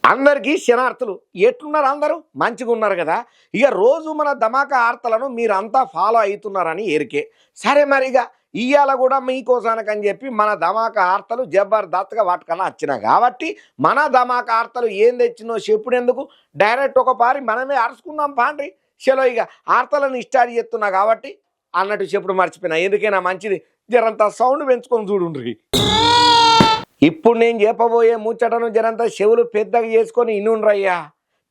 అందరికీ శనార్థులు. ఎట్లున్నారు అందరూ? మంచిగా ఉన్నారు కదా. ఇక రోజు మన ధమాకా ఆర్తలను మీరంతా ఫాలో అవుతున్నారని ఎరికే. సరే మరిగా ఇవాళ కూడా మీకోసానికని చెప్పి మన ధమాకా ఆర్తలు జబర్దస్త్గా వాటికన్నా వచ్చిన కాబట్టి మన ధమాకా ఆర్తలు ఏం తెచ్చినో చెప్పుడెందుకు డైరెక్ట్ ఒక పారి మనమే అరుచుకుందాం పాండ్రి. చలో ఇక ఆర్తలను స్టార్ట్ చేస్తున్నా కాబట్టి అన్నట్టు చెప్పుడు మర్చిపోయినా. ఎందుకైనా మంచిది జరంతా సౌండ్ పెంచుకొని చూడుండ్రి. ఇప్పుడు నేను చెప్పబోయే ముచ్చటను జనంతా చెవులు పెద్దగా చేసుకొని ఇనుండ్రయ్యా.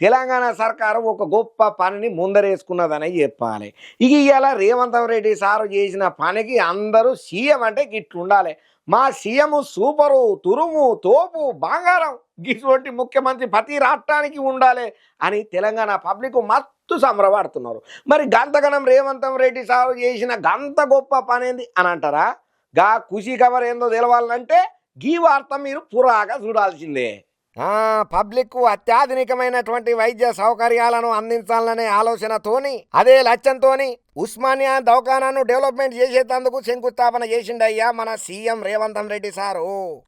తెలంగాణ సర్కారు ఒక గొప్ప పనిని ముందరేసుకున్నదని చెప్పాలి. ఇక ఇవాళ రేవంత్ రెడ్డి సారు చేసిన పనికి అందరూ సీఎం అంటే గిట్లుండాలి. మా సీఎం సూపరు, తురుము, తోపు, బంగారం, గిటువంటి ముఖ్యమంత్రి ప్రతి రాష్ట్రానికి ఉండాలి అని తెలంగాణ పబ్లిక్ మస్తు సంబరపడుతున్నారు. మరి గంతగణం రేవంత్ రెడ్డి సారు చేసిన గంత గొప్ప పని ఏంది అని అంటారా? గా ఖుషి ఖబర్ ఏందో తెలవాలంటే గీ వార్త మీరు పురాగా చూడాల్సిందే. పబ్లిక్ అత్యాధునికమైనటువంటి వైద్య సౌకర్యాలను అందించాలనే ఆలోచనతోని అదే లక్ష్యంతోని ఉస్మానియా దవాఖానాను డెవలప్మెంట్ చేసేందుకు శంకుస్థాపన చేసిండయ్యా మన సీఎం రేవంత్ రెడ్డి సారు.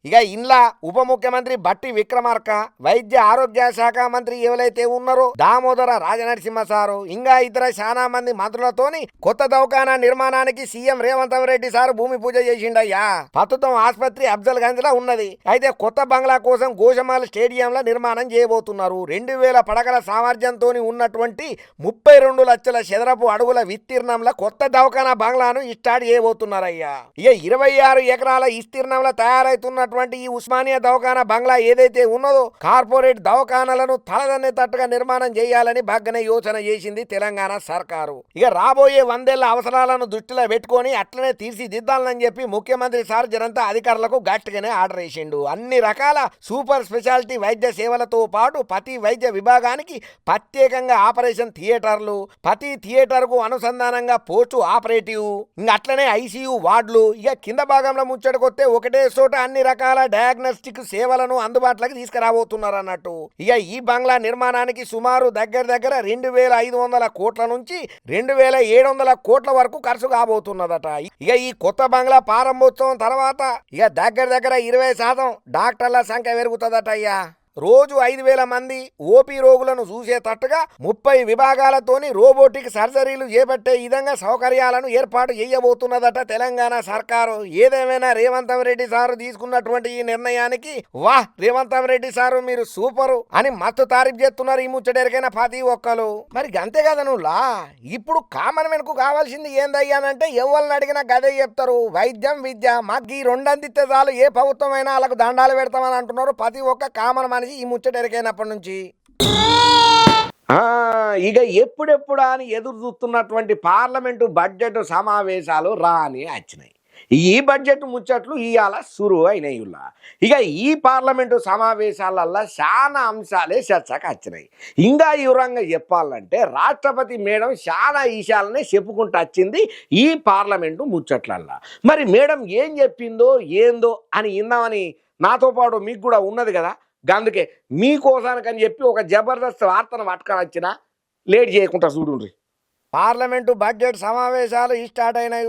ఇక ఇండ్ల ఉప ముఖ్యమంత్రి బట్టి విక్రమార్క, వైద్య ఆరోగ్య శాఖ మంత్రి ఎవరైతే ఉన్నారో దామోదర రాజనరసింహ సారు, ఇంకా ఇతర చాలా మంది మంత్రులతోని కొత్త దవాఖానా నిర్మాణానికి సీఎం రేవంత్ రెడ్డి సారు భూమి పూజ చేసిండయ్యా. ప్రస్తుతం ఆసుపత్రి అఫ్జల్ గంజ్ లో ఉన్నది. అయితే కొత్త బంగ్లా కోసం గోషమాల్ స్టేడియంలో నిర్మాణం చేయబోతున్నారు. 2000 పడకల సామర్థ్యంతో ఉన్నటువంటి 32 లక్షల చదరపు అడుగుల విస్తీర్ణంలో కొత్త దవాఖానా బంగ్లాను స్టార్ట్ చేయబోతున్నారయ్యా. ఇక 26 ఎకరాల విస్తీర్ణంలో తయారైతున్నటువంటి ఈ ఉస్మానియా దవాఖానా బంగ్లా ఏదైతే ఉన్నదో కార్పొరేట్ దవాఖానాలను తలదన్నేటట్టుగా నిర్మాణం చేయాలని బాగానే యోచన చేసింది తెలంగాణ సర్కారు. ఇక రాబోయే 100 ఏళ్ల అవసరాలను దృష్టిలో పెట్టుకొని అట్లనే తీర్చిదిద్దాలని చెప్పి ముఖ్యమంత్రి సార్ జనంతా అధికారులకు గట్టిగానే ఆర్డర్ వేసిండు. అన్ని రకాల సూపర్ స్పెషాలిటీ వైద్య సేవలతో పాటు ప్రతి వైద్య విభాగానికి ప్రత్యేకంగా ఆపరేషన్ థియేటర్లు, ప్రతి థియేటర్ కు అనుసంధానంగా పోస్టు ఆపరేటివ్, ఇంకా అట్లనే ఐసీయూ వార్డులు, ఇక కింద భాగంలో ముచ్చటకొస్తే ఒకటే చోట అన్ని రకాల డయాగ్నోస్టిక్ సేవలను అందుబాటులోకి తీసుకురాబోతున్నారు అన్నట్టు. ఇక ఈ బంగ్లా నిర్మాణానికి సుమారు దగ్గర 2500 కోట్ల నుంచి 2700 కోట్ల వరకు ఖర్చు కాబోతున్నదట. ఇక ఈ కొత్త బంగ్లా ప్రారంభోత్సవం తర్వాత ఇక దగ్గర 20% డాక్టర్ల సంఖ్య పెరుగుతుందట. అయ్యా రోజు 5000 మంది ఓపీ రోగులను చూసేటట్టుగా 30 విభాగాలతోని రోబోటిక్ సర్జరీలు చేపట్టే విధంగా సౌకర్యాలను ఏర్పాటు చేయబోతున్నదట తెలంగాణ సర్కారు. ఏదేమైనా రేవంత్ రెడ్డి సారు తీసుకున్నటువంటి ఈ నిర్ణయానికి వాహ్ రేవంత్ రెడ్డి సారు మీరు సూపరు అని మస్తు తారీఫ్ చేస్తున్నారు ఈ ముచ్చటెరికైనా ప్రతి ఒక్కరు. మరి అంతే కదా నువ్వులా ఇప్పుడు కామన్ మెన్ కు కావాల్సింది ఏందయ్యానంటే ఎవరిని అడిగినా గదే చెప్తారు, వైద్యం విద్య. మాకు ఈ 2 అందిస్తే చాలు, ఏ ప్రభుత్వమైనా వాళ్ళకు దండాలు పెడతామని అంటున్నారు ప్రతి ఒక్క కామన్ మనిషి ఈ ముచ్చట ఎరికైనప్పటి నుంచి. ఇక ఎప్పుడెప్పుడా అని ఎదురు చూస్తున్నటువంటి పార్లమెంటు బడ్జెట్ సమావేశాలు రాని వచ్చినాయి. ఈ బడ్జెట్ ముచ్చట్లు ఇవాళ సురు అయినాయి. ఇక ఈ పార్లమెంటు సమావేశాలల్లో చాలా అంశాలే చర్చకు వచ్చినాయి. ఇంకా వివరంగా చెప్పాలంటే రాష్ట్రపతి మేడం చాలా విషయాలనే చెప్పుకుంటూ వచ్చింది ఈ పార్లమెంటు ముచ్చట్లల్లా. మరి మేడం ఏం చెప్పిందో ఏందో అని విందామని నాతో పాటు మీకు కూడా ఉన్నది కదా. అందుకే మీకోసానికని చెప్పి ఒక జబర్దస్త్ వార్తను పట్టుకొని వచ్చిన లేట్ చేయకుండా చూడుండ్రి. పార్లమెంటు బడ్జెట్ సమావేశాలు స్టార్ట్ అయినాయి.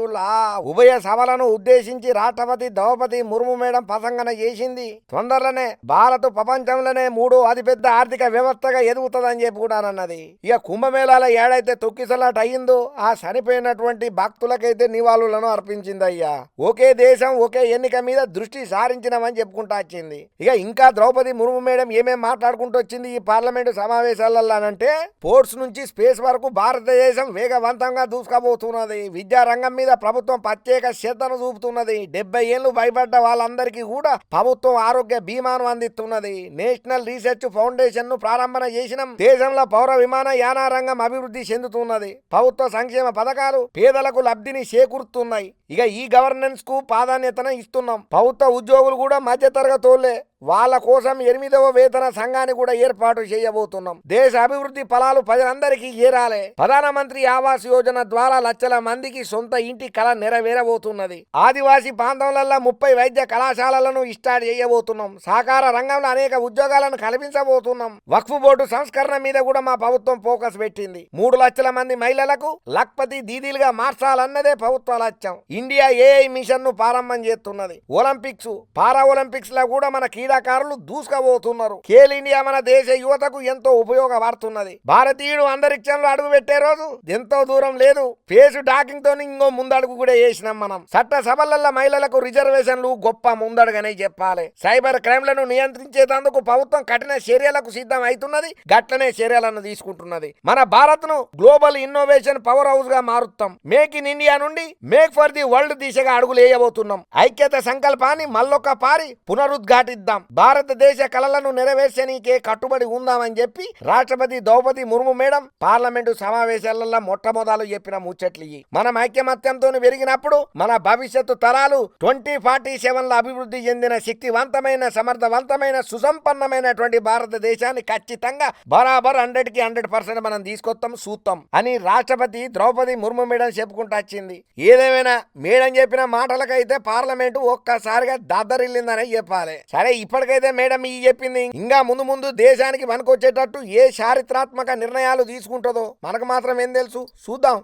ఉభయ సభలను ఉద్దేశించి రాష్ట్రపతి ద్రౌపది ముర్ము మేడం ప్రసంగన చేసింది. తొందరలోనే భారత్ ప్రపంచంలోనే 3వ అతిపెద్ద ఆర్థిక వ్యవస్థగా ఎదుగుతుందని చెప్పి కూడా అన్నది. ఇక కుంభమేళాల ఏడైతే తొక్కిసలాట అయ్యిందో ఆ చనిపోయినటువంటి భక్తులకైతే నివాళులను అర్పించిందయ్యా. ఒకే దేశం ఒకే ఎన్నిక మీద దృష్టి సారించినామని చెప్పుకుంటా వచ్చింది. ఇక ఇంకా ద్రౌపది ముర్ము మేడం ఏమేం మాట్లాడుకుంటూ వచ్చింది ఈ పార్లమెంటు సమావేశాలలోనంటే స్పోర్ట్స్ నుంచి స్పేస్ వరకు భారతదేశం వేగవంతంగా దూసుకుపోతున్నది. విద్యారంగం మీద ప్రభుత్వం ప్రత్యేక శ్రద్ధను చూపుతున్నది. 70 ఏళ్లు భయపడ్డ వాళ్ళందరికీ కూడా ప్రభుత్వం ఆరోగ్య బీమాను అందిస్తున్నది. నేషనల్ రీసెర్చ్ ఫౌండేషన్ ను ప్రారంభన చేసినాం. దేశంలో పౌర విమాన యాన రంగం అభివృద్ధి చెందుతున్నది. ప్రభుత్వ సంక్షేమ పథకాలు పేదలకు లబ్ధిని చేకూరుతున్నాయి. ఇక ఈ గవర్నెన్స్ కు ప్రాధాన్యతను ఇస్తున్నాం. ప్రభుత్వ ఉద్యోగులు కూడా మధ్యతరగతోళ్లే. వాళ్ళ కోసం 8వ వేతన సంఘాన్ని కూడా ఏర్పాటు చేయబోతున్నాం. దేశ అభివృద్ధి ఫలాలు ప్రజలందరికీ చేరాలి. ప్రధానమంత్రి ఆవాస్ యోజన ద్వారా లక్షల మందికి సొంత ఇంటి కళ నెరవేరబోతున్నది. ఆదివాసీ ప్రాంతాలలో 30 వైద్య కళాశాలలను స్టార్ట్ చేయబోతున్నాం. సహకార రంగంలో అనేక ఉద్యోగాలను కల్పించబోతున్నాం. వక్ఫ్ బోర్డు సంస్కరణ మీద కూడా మా ప్రభుత్వం ఫోకస్ పెట్టింది. 3 లక్షల మంది మహిళలకు లక్పతి దీదీలుగా మార్చాలన్నదే ప్రభుత్వ లక్ష్యం. ఇండియా ఏఐ మిషన్ ను ప్రారంభం చేస్తున్నది. ఒలింపిక్స్ పారా ఒలింపిక్స్ లో కూడా మన క్రీడాకారులు దూసుకుపోతున్నారు. ఖేల్ ఇండియా మన దేశ యువతకు ఎంతో ఉపయోగపడుతున్నది. భారతీయుడు అంతరిక్షంలో అడుగు పెట్టే రోజు ఎంతో దూరం లేదు. ఫేస్ డాకింగ్ తో ఇంకో ముందడుగు కూడా వేసినాం మనం. చట్ట సభలల్లో మహిళలకు రిజర్వేషన్లు గొప్ప ముందడుగనే చెప్పాలి. సైబర్ క్రైమ్లను నియంత్రించేందుకు ప్రభుత్వం కఠిన చర్యలకు సిద్ధం అవుతున్నది. గట్లనే చర్యలను తీసుకుంటున్నది. మన భారత్ ను గ్లోబల్ ఇన్నోవేషన్ పవర్ హౌస్ గా మారుస్తాం. మేక్ ఇన్ ఇండియా నుండి మేక్ ఫర్ ది వరల్డ్ దిశగా అడుగులు వేయబోతున్నాం. ఐక్యత సంకల్పాన్ని మళ్ళొక్క పారి పునరుద్ఘాటిద్దాం. భారతదేశ కలలను నెరవేర్చనీకే కట్టుబడి ఉందామని చెప్పి రాష్ట్రపతి ద్రౌపది ముర్ము మేడం పార్లమెంటు సమావేశాలలో మొట్టమొదలు చెప్పిన ముచ్చట్లు. మనం ఐక్యమత్యంతో పెరిగినప్పుడు మన భవిష్యత్తు తరాలు 2047 అభివృద్ధి చెందిన శక్తివంతమైన సమర్థవంతమైన సుసంపన్నమైనటువంటి భారతదేశాన్ని ఖచ్చితంగా బరాబర్ 100కి 100% మనం తీసుకొస్తాం చూస్తాం అని రాష్ట్రపతి ద్రౌపది ముర్ము మేడం చెప్పుకుంటూ వచ్చింది. ఏదేమైనా మేడం చెప్పిన మాటలకైతే పార్లమెంటు ఒక్కసారిగా దద్దరిల్లిందనే చెప్పాలి. సరే, ఇప్పటికైతే మేడం ఈ చెప్పింది ఇంకా ముందు ముందు దేశానికి పనికొచ్చేటట్టు ఏ చారిత్రాత్మక నిర్ణయాలు తీసుకుంటుందో మనకు మాత్రం ఏం తెలుసు, చూద్దాం.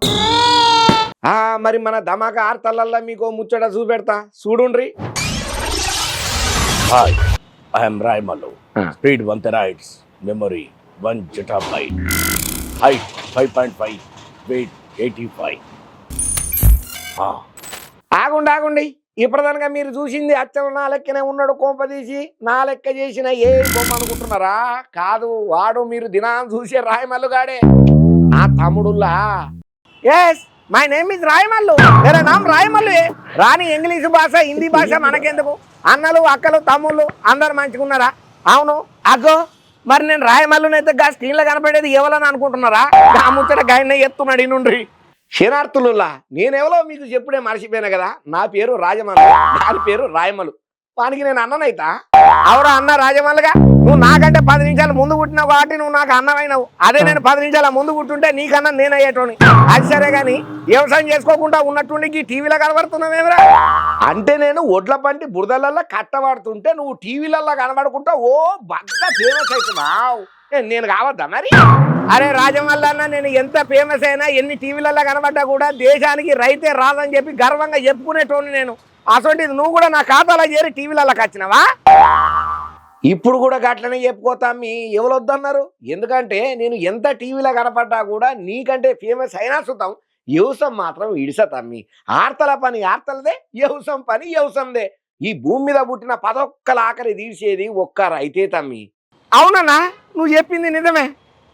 మరి మన ధమాకా ఆర్తలల్లో మీకు ముచ్చట చూపెడతా, చూడుండ్రి. Hi, I'm Rayamallu. Speed 1 TB, memory 1 GB, height 5.5, weight 85. ఆగుండి. ఇప్పటిదానిగా మీరు చూసింది అచ్చం నా లెక్కనే ఉన్నాడు. కోంపదీసి నా లెక్క చేసిన ఏ బొమ్మ అనుకుంటున్నారా? కాదు, వాడు మీరు దినాన్ని చూసే రాయమల్లు గాడే. నా తమ్ముడుల్లా. Yes, my name is Rayamallu. వేరే నామ్ రాయమల్లు. రాని ఇంగ్లీష్ భాష హిందీ భాష మనకెందుకు? అన్నలు అక్కలు తమ్ముళ్ళు అందరు మంచిగున్నారా? అవును. అగ్గో, మరి నేను రాయమల్లునైతే గా స్క్రీన్లో కనపడేది ఎవలని అనుకుంటున్నారా? ఆ ముచ్చట గాయన ఎత్తున్నాడు నుండి. శనార్థులుల్లా, నేనెవరో మీకు చెప్పుడే మర్చిపోయినా కదా. నా పేరు రాజమల్లు, దాని పేరు రాయమల్లు. వానికి నేను అన్ననైతా? అవరా అన్న రాజమల్లుగా, నువ్వు నాకంటే 10 నిమిషాలు ముందు పుట్టినావు కాబట్టి నువ్వు నాకు అన్నమైనావు. అదే నేను 10 నిమిషాల ముందు పుట్టుంటే నీకన్నా నేను అయ్యేటోని. అది సరే గాని వ్యవసాయం చేసుకోకుండా ఉన్నట్టుండి ఈ టీవీలో కనబడుతున్నావేమరా? అంటే నేను ఒడ్ల పంటి బురదలల్లో కట్టబడుతుంటే నువ్వు టీవీలలో కనబడుకుంటా ఓ బాగా ఫేమస్ అవుతున్నావు. నేను కావద్దా మరి? అరే రాజమల్లు అన్న, నేను ఎంత ఫేమస్ అయినా ఎన్ని టీవీలలో కనబడ్డా కూడా దేశానికి రైతే రాదని చెప్పి గర్వంగా చెప్పుకునేటోని నేను. అసలు నువ్వు కూడా నా ఖాతాలో చేరి టీవీలలోకి వచ్చినావా? ఇప్పుడు కూడా గట్లనే చెప్పుకోతా. మీ ఎవరొద్దన్నారు? ఎందుకంటే నేను ఎంత టీవీలో కనపడ్డా కూడా నీకంటే ఫేమస్ అయినా చూద్దాం. వ్యవసాయం మాత్రం ఇడిసతమ్మి. ఆర్తల పని ఆర్తలదే, వ్యవసాయం పని వ్యవసాయందే. ఈ భూమి మీద పుట్టిన 11 ఆఖరి తీసేది ఒక్క రైతే తమ్మి. అవునన్నా, నువ్వు చెప్పింది నిజమే.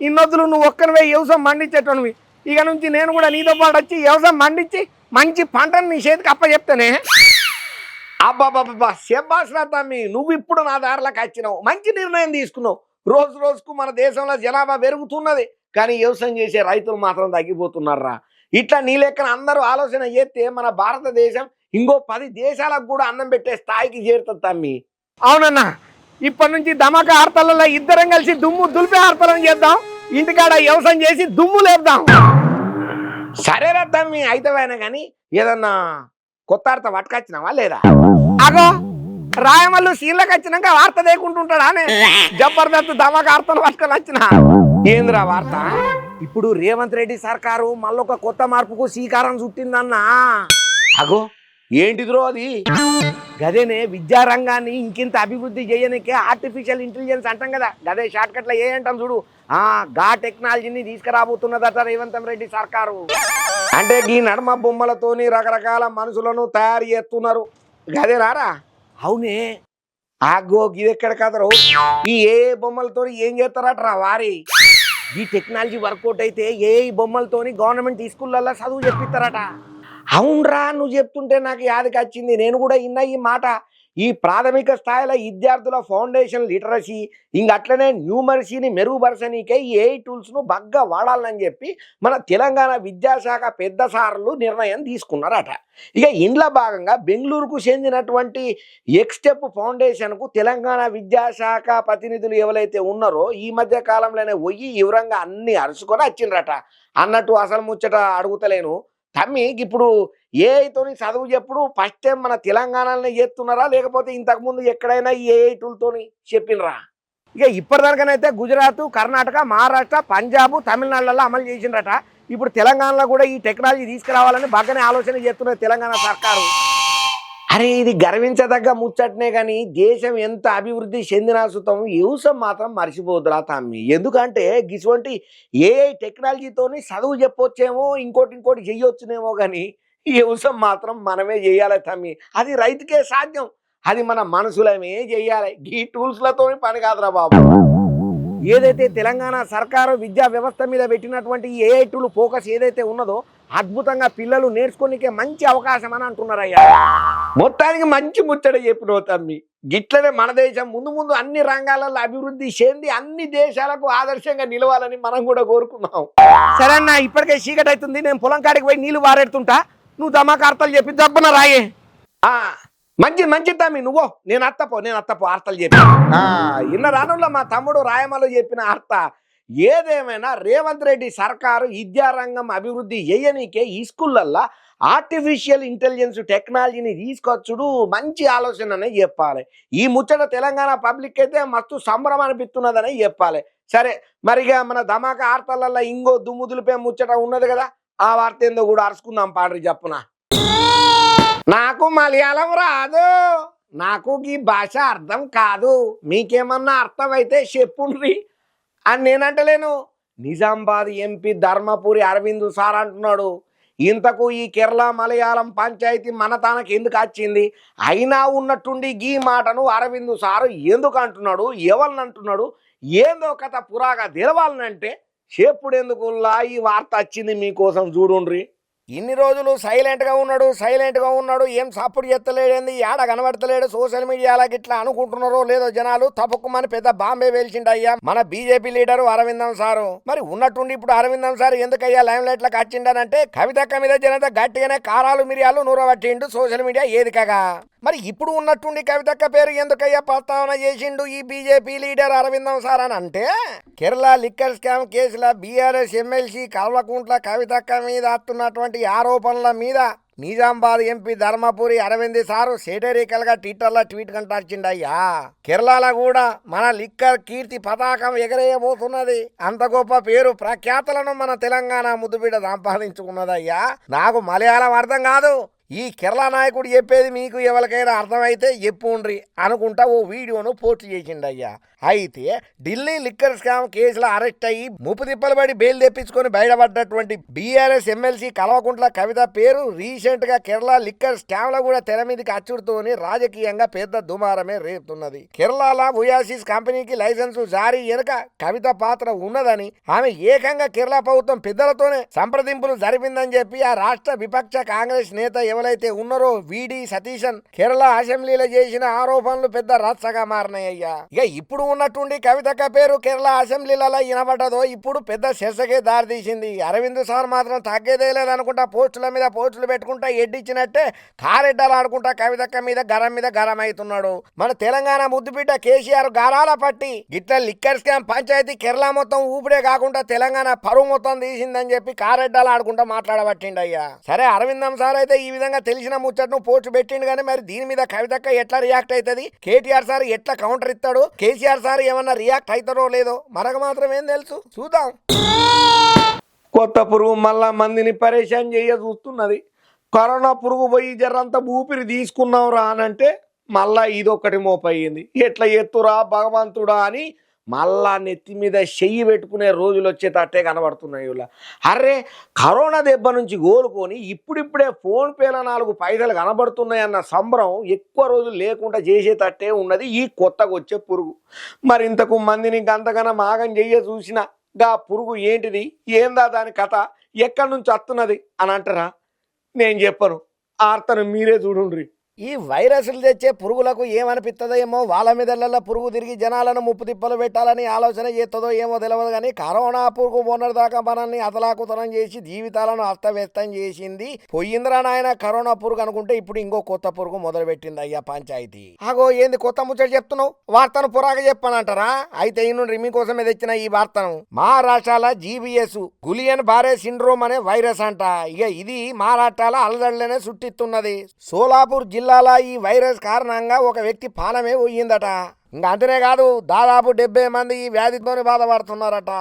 ఇన్నొద్దులు నువ్వు ఒక్కనివే వ్యవసాయం మండించేటోనివి. ఇక నుంచి నేను కూడా నీతో పాటు వచ్చి వ్యవసాయం మండించి మంచి పంటను నీ చేతికి అప్ప చెప్తానే. అబ్బాబాబా, శబ్బాస్రా తమ్మి, నువ్వు ఇప్పుడు నా దారిలోకి వచ్చినావు. మంచి నిర్ణయం తీసుకున్నావు. రోజు రోజుకు మన దేశంలో జనాభా పెరుగుతున్నది, కానీ వ్యవసాయం చేసే రైతులు మాత్రం తగ్గిపోతున్నారా. ఇట్లా నీ లెక్కన అందరూ ఆలోచన చేస్తే మన భారతదేశం ఇంకో 10 దేశాలకు కూడా అన్నం పెట్టే స్థాయికి చేరుతుంది తమ్మి. అవునన్నా, ఇప్పటి నుంచి ధమాకా ఆర్తలలో ఇద్దరం కలిసి దుమ్ము దులిపే ఆర్తలను చేద్దాం. ఇంటికాడ వ్యవసాయం చేసి దుమ్ము లేపుదాం. సరేరా తమ్మి, అయితేవైనా కానీ ఏదన్నా కొత్త వార్త పట్టుకొచ్చినావా లేదా? అగో, రాయమల్లు సీన్లకు వచ్చినాక వార్త దేకుంటుంటాడా? జబర్దస్త్ ధమాకా ఆర్తలు పట్టుకొని వచ్చిన. ఏంద్రా వార్త? ఇప్పుడు రేవంత్ రెడ్డి సర్కారు మళ్ళొక కొత్త మార్పుకు శ్రీకారం చుట్టిందన్నా. అగో, ఏంటిదిరో అది? గదేనే విద్యారంగాన్ని ఇంకింత అభివృద్ధి చేయనికే ఆర్టిఫిషియల్ ఇంటెలిజెన్స్ అంటాం కదా, గదే షార్ట్ కట్లో ఏ అంటాం చూడు. గా టెక్నాలజీని తీసుకురాబోతున్నదట రేవంత్ రెడ్డి సర్కారు. అంటే ఈ నడమ బొమ్మలతోని రకరకాల మనుషులను తయారు చేస్తున్నారు. గదే రారా? అవునే. ఆగో, గిదెక్కడ కదరు? ఈ ఏ బొమ్మలతో ఏం చేస్తారట వారి? ఈ టెక్నాలజీ వర్కౌట్ అయితే ఏ బొమ్మలతోని గవర్నమెంట్ స్కూళ్ళల్లో చదువు చెప్పిస్తారట. అవునరా, నువ్వు చెప్తుంటే నాకు యాదకి వచ్చింది. నేను కూడా విన్నా ఈ మాట. ఈ ప్రాథమిక స్థాయిలో విద్యార్థుల ఫౌండేషన్ లిటరసీ ఇంకట్లనే న్యూమరసీని మెరుగుపరచనీకే ఈ ఏఐ టూల్స్ను బాగా వాడాలని చెప్పి మన తెలంగాణ విద్యాశాఖ పెద్ద సార్లు నిర్ణయం తీసుకున్నారట. ఇక ఇంట్లో భాగంగా బెంగళూరుకు చెందినటువంటి ఎక్స్టెప్ ఫౌండేషన్కు తెలంగాణ విద్యాశాఖ ప్రతినిధులు ఎవరైతే ఉన్నారో ఈ మధ్య కాలంలోనే పోయి వివరంగా అన్ని అరుచుకొని వచ్చిండ్రట. అన్నట్టు అసలు ముచ్చట అడుగుతలేను తమ్మి, ఇప్పుడు ఏఐతోని చదువు చెప్పుడు ఫస్ట్ టైం మన తెలంగాణలోనే చేస్తున్నారా, లేకపోతే ఇంతకుముందు ఎక్కడైనా ఈ ఏఐ టూల్తోని చెప్పినరా? ఇక ఇప్పటిదానికనైతే గుజరాత్, కర్ణాటక, మహారాష్ట్ర, పంజాబ్, తమిళనాడులలో అమలు చేసిండ్రట. ఇప్పుడు తెలంగాణలో కూడా ఈ టెక్నాలజీ తీసుకురావాలని బాగానే ఆలోచన చేస్తున్నది తెలంగాణ సర్కారు. అరే ఇది గర్వించదగ్గ ముచ్చటనే కానీ దేశం ఎంత అభివృద్ధి చెందినా సుతం వ్యవసాయం మాత్రం మర్చిపోదురా తమ్మి. ఎందుకంటే గిటువంటి ఏఐ టెక్నాలజీతోని చదువు చెప్పొచ్చేమో ఇంకోటి చెయ్యొచ్చునేమో కానీ వ్యవసాయం మాత్రం మనమే చేయాలి తమ్మి. అది రైతుకే సాధ్యం. అది మన మనసులమే చెయ్యాలి. ఈ టూల్స్లతో పని కాదురా బాబు. ఏదైతే తెలంగాణ సర్కారు విద్యా వ్యవస్థ మీద పెట్టినటువంటి ఏఐ టూల్ ఫోకస్ ఏదైతే ఉన్నదో అద్భుతంగా పిల్లలు నేర్చుకోనికే మంచి అవకాశం అని అంటున్నారయ్యా. మొత్తానికి మంచి ముచ్చట చెప్పినవు తమ్మి. గిట్లనే మన దేశం ముందు ముందు అన్ని రంగాలలో అభివృద్ధి చెంది అన్ని దేశాలకు ఆదర్శంగా నిలవాలని మనం కూడా కోరుకున్నాం. సరే అన్న, ఇప్పటికే చీకటి అవుతుంది, నేను పొలం కాడికి పోయి నీళ్లు వారెడుతుంటా, నువ్వు దమాక అర్థాలు చెప్పి దబ్బున రాయే. మంచి తమ్మి, నువ్వు నేను అత్తపో అర్థాలు చెప్పి ఇన్న రానుల్లో మా తమ్ముడు రాయమలో చెప్పిన అర్థ. ఏదేమైనా రేవంత్ రెడ్డి సర్కారు విద్యారంగం అభివృద్ధి చేయనీకే ఈ స్కూళ్ళల్లో ఆర్టిఫిషియల్ ఇంటెలిజెన్స్ టెక్నాలజీని తీసుకొచ్చుడు మంచి ఆలోచననే చెప్పాలి. ఈ ముచ్చట తెలంగాణ పబ్లిక్ అయితే మస్తు సంబరం అనిపిస్తున్నదనే చెప్పాలి. సరే మరిగా మన ధమాకా ఆర్తలల్లో ఇంకో దుమ్ము దులిపే ముచ్చట ఉన్నది కదా, ఆ వార్త ఏందో కూడా అరుచుకుందాం పాడ్రి చెప్పున. నాకు మలయాళం రాదు, నాకు ఈ భాష అర్థం కాదు, మీకేమన్నా అర్థమైతే చెప్పుండ్రి అని నేనంటలేను. నిజామాబాద్ ఎంపీ ధర్మపురి అరవింద్ సార్ అంటున్నాడు. ఇంతకు ఈ కేరళ మలయాళం పంచాయతీ మన తనకు ఎందుకు వచ్చింది? అయినా ఉన్నట్టుండి ఈ మాటను అరవింద్ సారు ఎందుకు అంటున్నాడు, ఎవరిని అంటున్నాడు, ఏందో కథ పురాగా తెలవాలనంటే చెప్పుడెందుకుల్లా ఈ వార్త వచ్చింది మీకోసం చూడుండ్రి. ఇన్ని రోజులు సైలెంట్గా ఉన్నాడు, ఏం సపోర్ట్ చేస్తలేడేంది, ఏడ కనబడతలేడు, సోషల్ మీడియాలకి ఇట్లా అనుకుంటున్నారో లేదో జనాలు. తప్పకుమని పెద్ద బాంబే వేల్చిండయ్యా మన బీజేపీ లీడరు అరవిందం సారు. మరి ఉన్నట్టుండి ఇప్పుడు అరవిందం సార్ ఎందుకయ్యా లైమ్ లైట్ లకు వచ్చిండనంటే కవితక్క మీద జనత గట్టిగానే కారాలు మిరియాలు నూరబట్టిండు సోషల్ మీడియా ఏదికగా. మరి ఇప్పుడు ఉన్నట్టుండి కవితక్క పేరు ఎందుకయ్యా ప్రస్తావన చేసిండు ఈ బీజేపీ లీడర్ అరవిందం సార్ అని అంటే, కేరళ లిక్కర్ స్కామ్ కేసుల బీఆర్ఎస్ ఎమ్మెల్సీ కల్వకుంట్ల కవితక్క మీద వస్తున్నటువంటి ఆరోపణల మీద నిజామాబాద్ ఎంపీ ధర్మపురి అరవింద్ సారు సేటరికల్ గా ట్విట్టర్లో ట్వీట్ కంటార్చిండయ్యా. కేరళలో కూడా మన లిక్కర్ కీర్తి పతాకం ఎగరేయబోతున్నది. అంత గొప్ప పేరు ప్రఖ్యాతలను మన తెలంగాణ ముద్దుబిడ్డ సంపాదించుకున్నదయ్యా. నాకు మలయాళం అర్థం కాదు, ఈ కేరళ నాయకుడు చెప్పేది మీకు ఎవరికైనా అర్థమైతే చెప్పుండ్రి అనుకుంటా ఓ వీడియోను పోస్ట్ చేసిండయ్యా. అయితే ఢిల్లీ లిక్కర్ స్కామ్ కేసులో అరెస్ట్ అయ్యి ముప్పు తిప్పలు పడి బెయిల్ తెప్పించుకొని బయటపడ్డటువంటి బీఆర్ఎస్ ఎమ్మెల్సీ కల్వకుంట్ల కవిత పేరు రీసెంట్ గా కేరళ లిక్కర్ స్కామ్ లో కూడా తెర మీదకి అచ్చుడుతోని రాజకీయంగా పెద్ద దుమారమే రేపుతున్నది. కేరళ ఓయాసిస్ కంపెనీకి లైసెన్సు జారీ వెనుక కవిత పాత్ర ఉన్నదని, ఆమె ఏకంగా కేరళ ప్రభుత్వం పెద్దలతోనే సంప్రదింపులు జరిపిందని చెప్పి ఆ రాష్ట్ర విపక్ష కాంగ్రెస్ నేత ఎవరైతే ఉన్నారో వీడి సతీశన్ కేరళ అసెంబ్లీలో చేసిన ఆరోపణలు పెద్ద రచ్చగా మారినాయ్యా. ఇక ఇప్పుడు ఉన్నట్టుండి కవితక్క పేరు కేరళ అసెంబ్లీలలో వినబడ్డదో ఇప్పుడు పెద్ద చర్చకే దారితీసింది. అరవింద్ సార్ మాత్రం తగ్గేదే లేదనుకుంటా పోస్టుల మీద పోస్టులు పెట్టుకుంటా ఎడ్డిచ్చినట్టే కారెడ్డలు ఆడుకుంటా కవితక్క మీద గరం అవుతున్నాడు. మన తెలంగాణ ముద్దుబిడ్డ కేసీఆర్ గారాల పట్టి గిట్ల లిక్కర్ స్కామ్ పంచాయతీ కేరళ మొత్తం ఊపిడే కాకుండా తెలంగాణ పరువు మొత్తం తీసిందని చెప్పి కారెడ్డలు ఆడుకుంటా మాట్లాడబట్టిండయ్యా. సరే అరవిందం సార్ అయితే ఈ విధంగా తెలిసిన ముచ్చటను పోస్ట్ పెట్టిండు కానీ మరి దీని మీద కవితక్క ఎట్లా రియాక్ట్ అవుతుంది, కేటీఆర్ సార్ ఎట్లా కౌంటర్ ఇస్తాడు, కేసీఆర్ సార్ ఏమన్నా రియాక్ట్ అవుతారో లేదో మనకు మాత్రం ఏం తెలుసు, చూద్దాం. కొత్త పురుగు మళ్ళా మందిని పరేషాన్ చేయ చూస్తున్నది. కరోనా పురుగు పోయి జరంత ఊపిరి తీసుకున్నాం రా అనంటే మళ్ళా ఇదొక్కటి మోపయ్యింది. ఎట్లా ఎత్తురా భగవంతుడా అని మళ్ళా నెత్తి మీద చెయ్యి పెట్టుకునే రోజులు వచ్చేటట్టే కనబడుతున్నాయి. ఇలా అరే కరోనా దెబ్బ నుంచి కోలుకొని ఇప్పుడిప్పుడే ఫోన్ పేల 4 పైసలు కనబడుతున్నాయన్న సంబరం ఎక్కువ రోజులు లేకుండా చేసేటట్టే ఉన్నది ఈ కొత్తగా వచ్చే పురుగు. మరి ఇంతకు మందిని గంతగానం మాగం చెయ్య చూసిన గా పురుగు ఏంటిది, ఏందా దాని కథ, ఎక్కడి నుంచి వస్తున్నది అని అంటారా? నేను చెప్పను, ఆర్తను మీరే చూడుండ్రి. ఈ వైరస్లు తెచ్చే పురుగులకు ఏమనిపిస్తుందో ఏమో, వాళ్ళ మీదళ్ళ పురుగు తిరిగి జనాలను ముప్పు తిప్పలు పెట్టాలని ఆలోచన చేస్తుందో ఏమో తెలియదు కానీ కరోనా పురుగు మొన్నటిదాకా మనల్ని అతలాకుతనం చేసి జీవితాలను అస్తవ్యస్తం చేసింది. పోయిందిరా నాయన కరోనా పురుగు అనుకుంటే ఇప్పుడు ఇంకో కొత్త పురుగు మొదలు పెట్టింది అయ్యా పంచాయతీ. అగో ఏంది కొత్త ముచ్చట చెప్తున్నావు, వార్తను పురాగా చెప్పానంటారా? అయితే ఈయన మీకోసమే తెచ్చిన ఈ వార్తను. మహారాష్ట్రాల జీబీఎస్ గులియన్ బారే సిండ్రోమ్ అనే వైరస్ అంట. ఇక ఇది మహారాష్ట్రాల అలజడులనే చుట్టిస్తున్నది. సోలాపూర్ జిల్లా ఈ వైరస్ కారణంగా ఒక వ్యక్తి పానమే పోయిందట. ఇంకా అంతనే కాదు, దాదాపు 70 మంది ఈ వ్యాధితోని బాధపడుతున్నారట.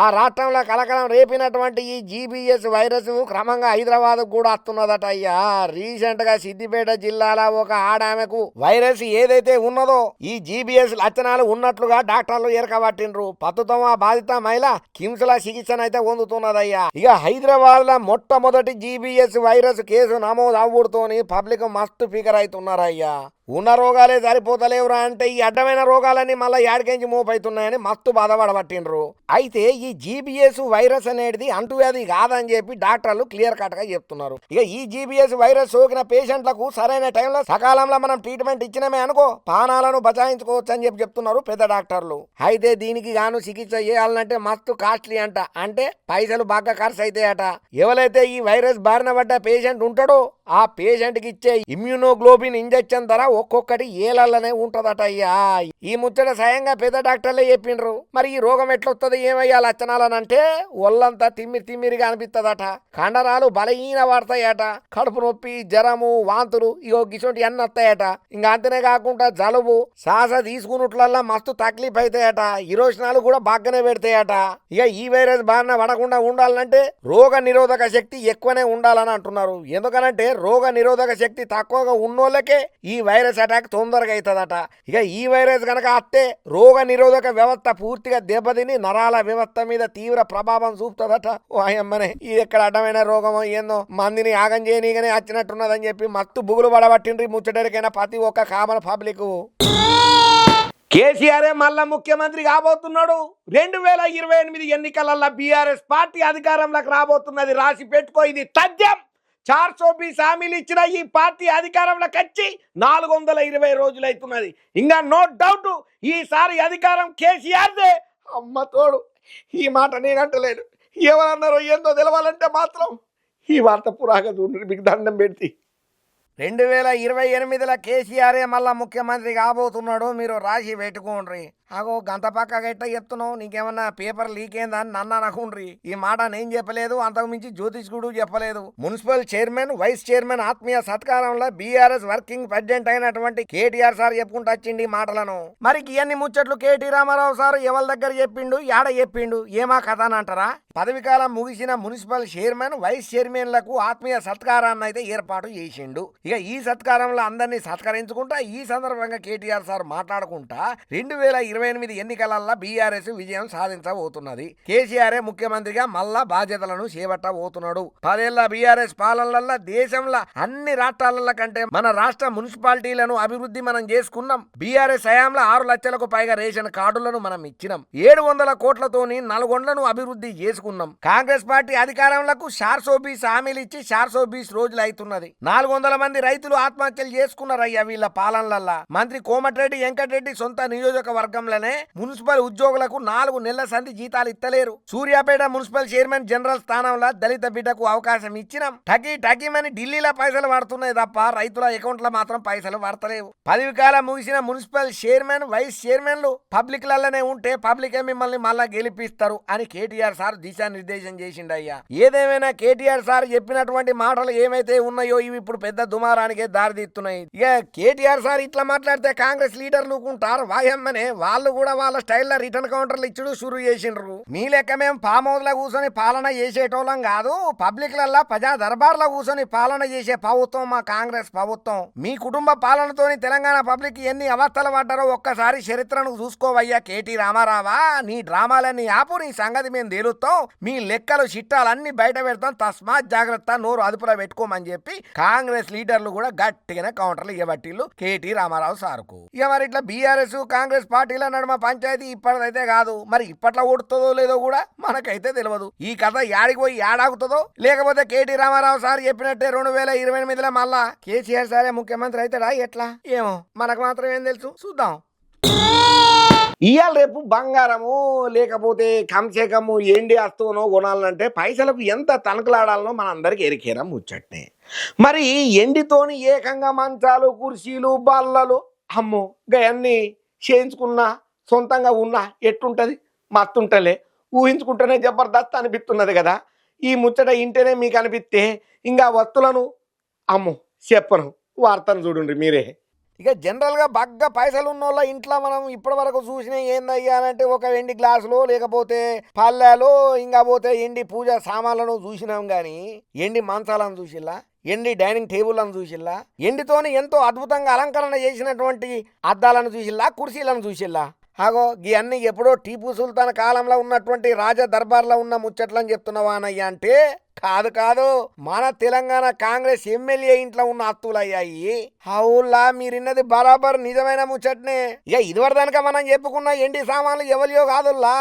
ఆ రాష్ట్రంలో కలకలం రేపినటువంటి ఈ జీబీఎస్ వైరస్ క్రమంగా హైదరాబాద్ కూడా వస్తున్నదట. అయ్యా, రీసెంట్ గా సిద్దిపేట జిల్లాలో ఒక ఆడామెకు వైరస్ ఏదైతే ఉన్నదో ఈ జీబీఎస్ లక్షణాలు ఉన్నట్లుగా డాక్టర్లు ఎరకబట్టిండ్రు. ప్రస్తుతం ఆ బాధిత మహిళ కిమ్స్ ల చికిత్సనైతే పొందుతున్నదయ్యా. ఇక హైదరాబాద్ లో మొట్టమొదటి జీబీఎస్ వైరస్ కేసు నమోదు అవ్వడంతోని పబ్లిక్ మస్తు ఫికర్ అవుతున్నారయ్యా. ఉన్న రోగాలే సరిపోతలేవురా అంటే ఈ అడ్డమైన రోగాలన్నీ మళ్ళీ యాడికెంచి మోపైతున్నాయని మస్తు బాధపడబట్టిండ్రు. అయితే ఈ జీబీఎస్ వైరస్ అనేది అంటువ్యాధి కాదని చెప్పి డాక్టర్లు క్లియర్ కట్ గా చెప్తున్నారు. ఇక ఈ జీబీఎస్ వైరస్ సోకిన పేషెంట్లకు సరైన టైంలో సకాలంలో మనం ట్రీట్మెంట్ ఇచ్చినమే అనుకో ప్రాణాలను బచాయించుకోవచ్చు అని చెప్తున్నారు పెద్ద డాక్టర్లు. అయితే దీనికి గాను చికిత్స చేయాలంటే మస్తు కాస్ట్లీ అంట, అంటే పైసలు బాగా ఖర్చు అవుతాయట. ఎవరైతే ఈ వైరస్ బారిన పడ్డ పేషెంట్ ఉంటాడో ఆ పేషెంట్ కి ఇచ్చే ఇమ్యూనోగ్లోబిన్ ఇంజెక్షన్ ధర ఒక్కొక్కటి ఏలల్లనే ఉంటదట. అయ్యా, ఈ ముచ్చట స్వయంగా పెద్ద డాక్టర్లే చెప్పిండ్రు. మరి ఈ రోగం ఎట్లొస్తుంది, ఏమయ్యా లక్షణాలనంటే ఒళ్ళంతా తిమ్మిరిగా అనిపిస్తుందట, కండరాలు బలహీన పడతాయట, కడుపు నొప్పి, జ్వరము, వాంతులు ఇగో గిసొంటి అన్ని వస్తాయట. ఇంకా అంతనే కాకుండా జలుబు, శ్వాస తీసుకున్నట్లల్లా మస్తు తక్లీఫ్ అవుతాయట, ఇరోజనాలు కూడా బాగానే పెడతాయట. ఇక ఈ వైరస్ బారిన పడకుండా ఉండాలంటే రోగ నిరోధక శక్తి ఎక్కువనే ఉండాలని అంటున్నారు. ఎందుకనంటే రోగ నిరోధక శక్తి తక్కువగా ఉన్నోళ్ళకే ఈ వైరస్ అటాక్ తొందరగా అవుతుందట. ఇక ఈ వైరస్ కనుక అత్తే రోగ నిరోధక వ్యవస్థ పూర్తిగా దెబ్బతిని నరాల వ్యవస్థ మీద తీవ్ర ప్రభావం చూపుతుందట. ఓ అమ్మనే, ఇది ఎక్కడ అడ్డమైన రోగమో ఏందో మందిని ఆగం చేయనీగానే వచ్చినట్టున్నదని చెప్పి మత్తు బుగులు పడబట్టిండ్రి ముచ్చటరికైనా ప్రతి ఒక్క కామన్ పబ్లిక్. కేసీఆర్ మళ్ళా ముఖ్యమంత్రి కాబోతున్నాడు. 2028 ఎన్నికలలో బీఆర్ఎస్ పార్టీ అధికారంలోకి రాబోతున్నది. రాసి పెట్టుకో, ఇది తథ్యం. 420 హామీలు ఇచ్చిన ఈ పార్టీ అధికారంలోకి వచ్చి 420 రోజులు అవుతున్నది. ఇంకా నో డౌట్ ఈసారి అధికారం కేసీఆర్దే. అమ్మ తోడు, ఈ మాట నేనంటలేను, ఎవరన్నారో ఏందో తెలవాలంటే మాత్రం ఈ వార్త పురాగా చూడండి, మీకు దండం పెడితే. 2028లో కేసీఆర్ మళ్ళా ముఖ్యమంత్రి కాబోతున్నాడు. మీరు రాసి పెట్టుకోండి. అగో గంత పక్క గట్ట చెప్తున్నావు, నీకేమన్నా పేపర్ లీక్ అయిందా అని నన్ను అనకుండ్రి. ఈ మాట నేను చెప్పలేదు, అంతకు మించి జ్యోతిష్కుడు చెప్పలేదు. మున్సిపల్ చైర్మన్, వైస్ చైర్మన్ ఆత్మీయ సత్కారంలో బీఆర్ఎస్ వర్కింగ్ ప్రెసిడెంట్ అయినటువంటి కేటీఆర్ సార్ చెప్పుకుంటూ వచ్చిండి ఈ మాటలను. మరి ఇవన్నీ ముచ్చట్లు కేటీ రామారావు సార్ ఎవరి దగ్గర చెప్పిండు, యాడ చెప్పిండు, ఏమా కథ అని అంటారా? పదవికాలం ముగిసిన మున్సిపల్ చైర్మన్, వైస్ చైర్మన్లకు ఆత్మీయ సత్కారాన్ని అయితే ఏర్పాటు చేసిండు. ఇక ఈ సత్కారంలో అందరినీ సత్కరించుకుంటా ఈ సందర్భంగా కేటీఆర్ సార్ మాట్లాడుకుంటా 2028 ఎన్నికలల్లో బీఆర్ఎస్ విజయం సాధించబోతున్నది. కేసీఆర్ ముఖ్యమంత్రిగా మళ్ళా బాధ్యతలను చేపట్టబోతున్నాడు. 10 ఏళ్ల బీఆర్ఎస్ పాలనలో దేశంలో అన్ని రాష్ట్రాల కంటే మన రాష్ట్ర మున్సిపాలిటీలను అభివృద్ధి మనం చేసుకున్నాం. బీఆర్ఎస్ హయాంలో 6 లక్షలకు పైగా రేషన్ కార్డులను మనం ఇచ్చినాం. 700 కోట్లతోని నల్గొండను అభివృద్ధి చేసుకున్నాం. కాంగ్రెస్ పార్టీ అధికారంలో 420 హామీలు ఇచ్చి 420 రోజులు అవుతున్నది. 400 మంది రైతులు ఆత్మహత్యలు చేసుకున్నారయ్యా వీళ్ళ పాలనలల్లా. మంత్రి కోమటిరెడ్డి వెంకటరెడ్డి సొంత నియోజకవర్గంలోనే మున్సిపల్ ఉద్యోగులకు 4 నెలల సంధి జీతాలు ఇస్తలేరు. సూర్యాపేట మున్సిపల్ చైర్మన్ జనరల్ స్థానంలో దళిత బిడ్డకు అవకాశం ఇచ్చినాం. టకీమని ఢిల్లీలో పైసలు పడుతున్నాయి తప్ప రైతుల అకౌంట్లో మాత్రం పైసలు పడతలేవు. పదవి కాలం ముగిసిన మున్సిపల్ చైర్మన్, వైస్ చైర్మన్లు పబ్లిక్ లల్లనే ఉంటే పబ్లికే మిమ్మల్ని మళ్ళా గెలిపిస్తారు అని కేటీఆర్ సార్ దిశానిర్దేశం చేసిండయ్యా. ఏదేమైనా కేటీఆర్ సార్ చెప్పినటువంటి మాటలు ఏమైతే ఉన్నాయో ఇవి ఇప్పుడు పెద్ద దుమారానికే దారితీస్తున్నాయి. ఇక కేటీఆర్ సార్ ఇట్లా మాట్లాడితే కాంగ్రెస్ లీడర్లు ఊకుంటారు వాయమ్మనే. వాళ్ళు కూడా వాళ్ళ స్టైల్లో రిటర్న్ కౌంటర్లు ఇచ్చుడు షురూ చేసిండ్రు. మీ లెక్క మేము ఫామ్ హౌస్ లో కూర్చొని పాలన చేసేటోళ్ళం కాదు, పబ్లిక్ లల్లా ప్రజా దర్బార్లో కూర్చొని పాలన చేసే ప్రభుత్వం మా కాంగ్రెస్ ప్రభుత్వం. మీ కుటుంబ పాలనతోని తెలంగాణ పబ్లిక్ ఎన్ని అవస్థలు పడ్డారో ఒక్కసారి చరిత్రను చూసుకోవయ్యా కేటీ రామారావా. నీ డ్రామాలన్నీ ఆపు, నీ సంగతి మేము తేలుస్తాం, మీ లెక్కలు చిట్టాలన్నీ బయట పెడతాం, తస్మాత్ జాగ్రత్త, నోరు అదుపులో పెట్టుకోమని చెప్పి కాంగ్రెస్ లీడర్లు కూడా గట్టిగానే కౌంటర్లు ఇవ్వబట్టిల్లు కేటీ రామారావు సార్కు. ఇక మరి ఇట్లా బీఆర్ఎస్ కాంగ్రెస్ పార్టీల నడుమ పంచాయతీ ఇప్పటిదైతే కాదు, మరి ఇప్పట్లో ఓడుతుందో లేదో కూడా మనకైతే తెలియదు. ఈ కథ యాడికి పోయి ఏడాగుతుందో, లేకపోతే కేటీ రామారావు సార్ చెప్పినట్టే 2028లో మళ్ళా కేసీఆర్ సారే ముఖ్యమంత్రి అవుతాడా ఎట్లా ఏమో మనకు మాత్రం ఏం తెలుసు, చూద్దాం. ఇవాళ రేపు బంగారము లేకపోతే కంసేకము ఎండి వస్తువునో కొనాలంటే పైసలకు ఎంత తనకలాడాలనో మన అందరికి ఎరికేరా ముచ్చట్నే. మరి ఎండితోని ఏకంగా మంచాలు, కుర్చీలు, బల్లలు, అమ్మో గయన్ని చేయించుకున్నా సొంతంగా ఉన్నా ఎట్టుంటది, మత్తుంటలే, ఊహించుకుంటేనే జబర్దస్త్ అనిపిస్తున్నది కదా. ఈ ముచ్చట ఇంటేనే మీకు అనిపిస్తే ఇంకా వస్తువులను అమ్మో చెప్పను, వార్తను చూడండి మీరే. ఇక జనరల్గా బాగా పైసలు ఉన్న వాళ్ళ ఇంట్లో మనం ఇప్పటి వరకు చూసినా ఏందయ్యా అంటే ఒక వెండి గ్లాసులో లేకపోతే పళ్ళెలో ఇంకా పోతే ఎండి పూజ సామాన్లను చూసినాం కానీ ఎండి మంచాలను చూసిల్లా, ఎండి డైనింగ్ టేబుల్లను చూసిల్లా, ఎండితోని ఎంతో అద్భుతంగా అలంకరణ చేసినటువంటి అద్దాలను చూసిల్లా, కుర్చీలను చూసిల్లా. అగో అన్ని ఎప్పుడో టీపు సుల్తాన్ కాలంలో ఉన్నటువంటి రాజ దర్బార్లో ఉన్న ముచ్చట్లని చెప్తున్నావా అన్నయ్య అంటే కాదు కాదు, మన తెలంగాణ కాంగ్రెస్ ఎమ్మెల్యే ఇంట్లో ఉన్న అత్తులయ్యాయి. అవులా మీరిన్నది బరాబర్ నిజమైన ముచ్చట్నే. ఇక ఇదివరదనక మనం చెప్పుకున్న ఎండి సామాన్లు ఎవరియో కాదుల్లా,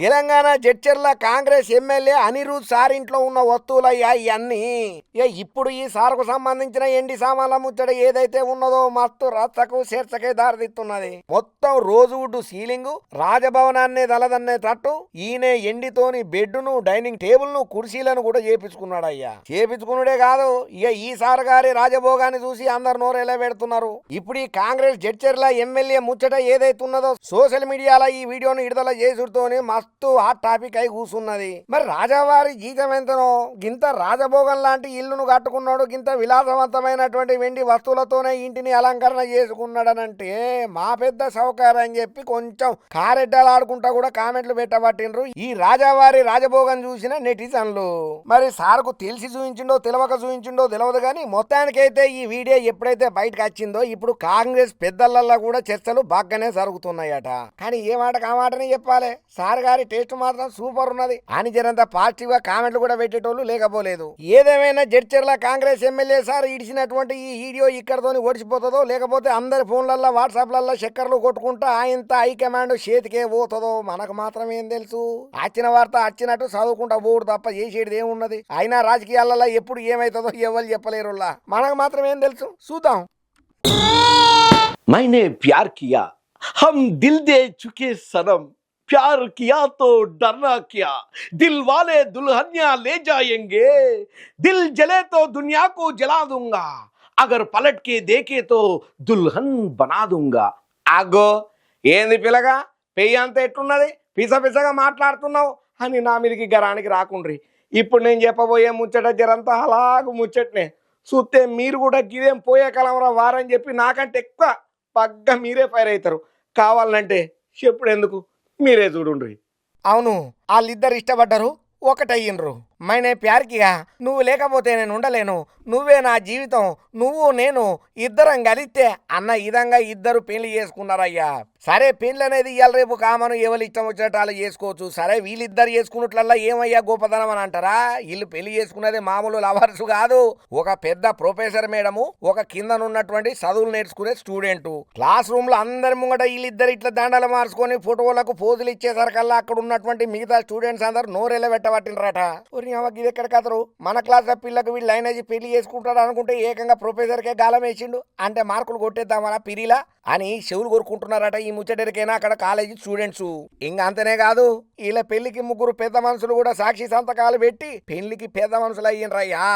తెలంగాణ జడ్చర్ల కాంగ్రెస్ ఎమ్మెల్యే అనిరుద్ సార్ ఇంట్లో ఉన్న వస్తువులయ్యా ఇవన్నీ. ఇక ఇప్పుడు ఈ సార్కు సంబంధించిన ఎండి సామాన్ల ముచ్చట ఏదైతే ఉన్నదో మస్తు రచ్చకు చర్చకే దారితీస్తున్నది. మొత్తం రోజువుడ్ సీలింగ్, రాజభవనాన్ని దళదన్నే తట్టు, ఈయన ఎండితోని బెడ్ను, డైనింగ్ టేబుల్ ను, కుర్చీలను కూడా చేపించుకున్నాడయ్యా. చేపించుకున్నాడే కాదు, ఇక ఈసారి గారి రాజభోగాన్ని చూసి అందరు నోరేలా పెడుతున్నారు. ఇప్పుడు ఈ కాంగ్రెస్ జడ్చర్ల ఎమ్మెల్యే ముచ్చట ఏదైతే ఉన్నదో సోషల్ మీడియాలో ఈ వీడియోను విడుదల చేసుడుతోనే మస్తు హాట్ టాపిక్ అయి కూర్చున్నది. మరి రాజావారి జీతం ఎంతనో, గింత రాజభోగం లాంటి ఇల్లును కట్టుకున్నాడు, గింత విలాసవంతమైనటువంటి వెండి వస్తువులతోనే ఇంటిని అలంకరణ చేసుకున్నాడనంటే మా పెద్ద సౌకర్యం అని చెప్పి కొంచెం కారెడ్డలు ఆడుకుంటా కూడా కామెంట్లు పెట్టబట్టిండ్రు ఈ రాజావారి రాజభోగం చూసిన నెటిజన్లు. మరి సార్కు తెలిసి చూపించిండో తెలియక చూపించిండో తెలియదు కానీ మొత్తానికైతే ఈ వీడియో ఎప్పుడైతే బయటకు వచ్చిందో ఇప్పుడు కాంగ్రెస్ పెద్దలల్లో కూడా చర్చలు బాగానే జరుగుతున్నాయట. కానీ ఏ మాట కామాటనే చెప్పాలి, సార్ గారి టేస్ట్ మాత్రం సూపర్ ఉన్నది అని జరంత పాజిటివ్ గా కామెంట్లు కూడా పెట్టేటోళ్ళు లేకపోలేదు. ఏదేమైనా జడ్చర్ల కాంగ్రెస్ ఎమ్మెల్యే సార్ ఇడిచినటువంటి ఈ వీడియో ఇక్కడతోని ఓడిచిపోతుందో లేకపోతే అందరి ఫోన్లల్లో వాట్సాప్లలో చక్కర్లు కొట్టుకుంటా ఆయనత హైకమాండ్ చేతికే పోతుందో మనకు మాత్రం ఏం తెలుసు. వచ్చిన వార్త వచ్చినట్టు చదువుకుంటా పోడు తప్ప చేసేది ఏమున్నది. అయినా రాజకీయాలలో ఎప్పుడు ఏమైతుందో ఎవరు చెప్పలేరు, మనకు మాత్రం ఏం తెలుసు, చూద్దాం. मैंने प्यार किया, हम दिल दे चुके सनम, प्यार किया तो डरना क्या, दिल वाले दुल्हनिया ले जाएंगे, दिल जले तो दुनिया को जला दूंगा, अगर पलट के देखे तो दुल्हन बना दूंगा. అగ్గో ఏంది పిల్లగా పెయ్యి అంత ఎట్టున్నది, పిస పిసగా మాట్లాడుతున్నావు అని నా మీదకి గరానికి రాకుండ్రి. ఇప్పుడు నేను చెప్పబోయే ముచ్చట జరంతా అలాగూ ముచ్చటనే చూస్తే మీరు కూడా గిదేం పోయే కలవరా వారని చెప్పి నాకంటే ఎక్కువ పగ్గా మీరే ఫైర్ అవుతారు. కావాలంటే చెప్పుడు ఎందుకు మీరే చూడుండ్రి. అవును, వాళ్ళిద్దరు ఇష్టపడ్డారు, ఒకటయ్యిండ్రు. మైనే ప్యార్కిగా నువ్వు లేకపోతే నేను ఉండలేను, నువ్వే నా జీవితం, నువ్వు నేను ఇద్దరం కలిస్తే అన్న విధంగా ఇద్దరు పెళ్లి చేసుకున్నారయ్యా. సరే పెళ్లి అనేది ఇవాళ రేపు కామను, ఎవరు ఇష్టం వచ్చినట్టు అలా చేసుకోవచ్చు. సరే వీళ్ళిద్దరు చేసుకున్నట్లల్లా ఏమయ్యా గొప్పతనం అని అంటారా? వీళ్ళు పెళ్లి చేసుకున్నది మామూలు లవర్స్ కాదు, ఒక పెద్ద ప్రొఫెసర్ మేడము, ఒక కిందనున్నటువంటి చదువులు నేర్చుకునే స్టూడెంట్. క్లాస్ రూమ్ లో అందరి ముంగట వీళ్ళిద్దరు ఇట్లా దండలు మార్చుకొని ఫోటోలకు పోజులు ఇచ్చేసరికల్లా అక్కడ ఉన్నటువంటి మిగతా స్టూడెంట్స్ అందరు నోరెళ్ళ పెట్టబట్టినరట. ఇది ఎక్కడ కదరు, మన క్లాస్ పిల్లలకు వీళ్ళు లైనేజ్ పెళ్లి చేసుకుంటాడు అనుకుంటే ఏకంగా ప్రొఫెసర్కే గాలం వేసిండు అంటే మార్కులు కొట్టేద్దామనా పిరిలా అని చెవులు కోరుకుంటున్నారట ఈ ముచ్చటరికైనా అక్కడ కాలేజీ స్టూడెంట్స్. ఇంకా అంతనే కాదు, వీళ్ళ పెళ్లికి ముగ్గురు పెద్ద మనుషులు కూడా సాక్షి సంతకాలు పెట్టి పెళ్లికి పెద్ద మనుషులు అయ్యిండ్రయ్యా.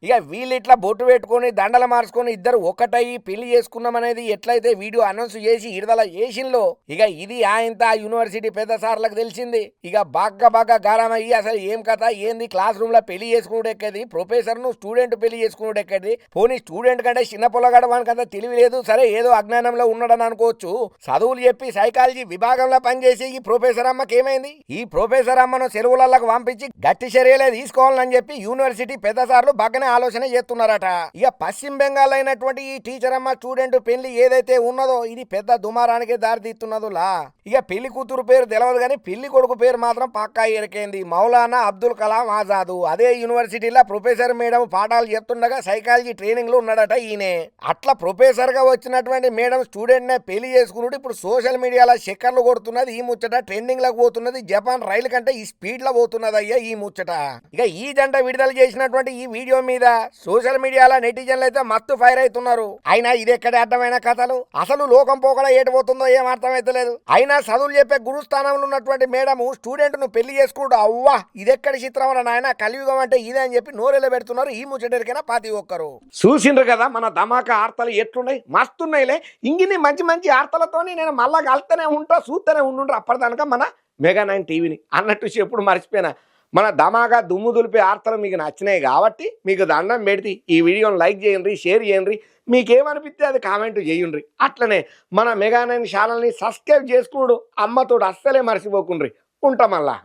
ఇక వీళ్ళు ఇట్లా బొట్టు పెట్టుకుని దండలు మార్చుకొని ఇద్దరు ఒక్కటయ్యి పెళ్లి చేసుకున్నామనేది ఎట్లయితే వీడియో అనౌన్స్ చేసి విడుదల చేసిందో ఇక ఇది ఆయనత యూనివర్సిటీ పెద్ద సార్లకు తెలిసింది. ఇక బాగా గారం అయ్యి అసలు ఏం కథ ఏంది, క్లాస్ రూమ్ లో పెళ్లి చేసుకున్నాడు ఎక్కది, ప్రొఫెసర్ ను స్టూడెంట్ పెళ్లి చేసుకున్నాడు ఎక్కది, పోనీ స్టూడెంట్ కంటే చిన్న పొలగాడ వానికంత తెలివి లేదు, సరే ఏదో అజ్ఞానంలో ఉన్నాడని అనుకోవచ్చు. చదువులు చెప్పి సైకాలజీ విభాగంలో పనిచేసి ఈ ప్రొఫెసర్ అమ్మకి ఏమైంది, ఈ ప్రొఫెసర్ అమ్మను సెలవులకు పంపించి గట్టి చర్యలే తీసుకోవాలని చెప్పి యూనివర్సిటీ పెద్ద సార్లు బాగానే ఆలోచన చేస్తున్నారట. ఇక పశ్చిమ బెంగాల్ అయినటువంటి ఈ టీచర్ అమ్మ స్టూడెంట్ పెళ్లి ఏదైతే ఉన్నదో ఇది పెద్ద దుమారానికి దారితీస్తున్నదిలా. ఇక పెళ్లి కూతురు పేరు తెలియదు కానీ పెళ్లి కొడుకు పేరు మాత్రం పక్కా ఎరికైంది, మౌలానా అబ్దుల్ కలాం ఆజాద్. అదే యూనివర్సిటీలో ప్రొఫెసర్ మేడం పాఠాలు చెప్తుండగా సైకాలజీ ట్రైనింగ్ లో ఉన్నాడట ఈయనే. అట్లా ప్రొఫెసర్ గా వచ్చినటువంటి మేడం స్టూడెంట్ నే పెళ్లి చేసుకున్నాడు. ఇప్పుడు సోషల్ మీడియాలో చక్కర్లు కొడుతున్నది ఈ ముచ్చట, ట్రెండింగ్ లకు పోతున్నది, జపాన్ రైలు కంటే ఈ స్పీడ్ లో పోతున్నది అయ్యా ఈ ముచ్చట. ఇక ఈ జంట విడుదల చేసినటువంటి ఈ వీడియో మీద సోషల్ మీడియాలో నెటిజన్లు అయితే మస్తు ఫైర్ అవుతున్నారు. అయినా ఇది ఎక్కడ అడ్డమైన కథలు, అసలు లోకం పోకడ ఏటు పోతుందో ఏం అర్థమైతలేదు. అయినా చదువులు చెప్పే గురుస్థానంలో ఉన్నటువంటి మేడం స్టూడెంట్ ను పెళ్లి చేసుకుంటూ అవ్వా ఇదెక్కడి చిత్రం నాయన, కలియుగం అంటే ఇదే అని చెప్పి నోరెళ్ళ పెడుతున్నారు ఈ ముచ్చటరికైనా ప్రతి ఒక్కరు. చూసిండ్రు కదా మన ధమాకా ఆర్తలు ఎట్లున్నాయి, మస్తున్నాయిలే. ఇంగిని మంచి మంచి ఆర్తలతోని నేను మళ్ళా కలుతూనే ఉంటా, చూస్తూనే ఉండుండ్రు అప్పటిదానిక మన మెగా 9 టీవీని అన్నట్టు ఎప్పుడు మర్చిపోయినా. మన ధమాకా దుమ్ము దులిపే వార్తలు మీకు నచ్చినాయి కాబట్టి మీకు దండం పెడితే ఈ వీడియోని లైక్ చేయండి, షేర్ చేయండి, మీకేమనిపిస్తే అది కామెంట్ చేయండి. అట్లనే మన మెగా 9 ఛానల్ని సబ్స్క్రైబ్ చేసుకున్నాడు అమ్మతోడు అస్సలే మర్చిపోకుండ్రి. ఉంటామల్లా.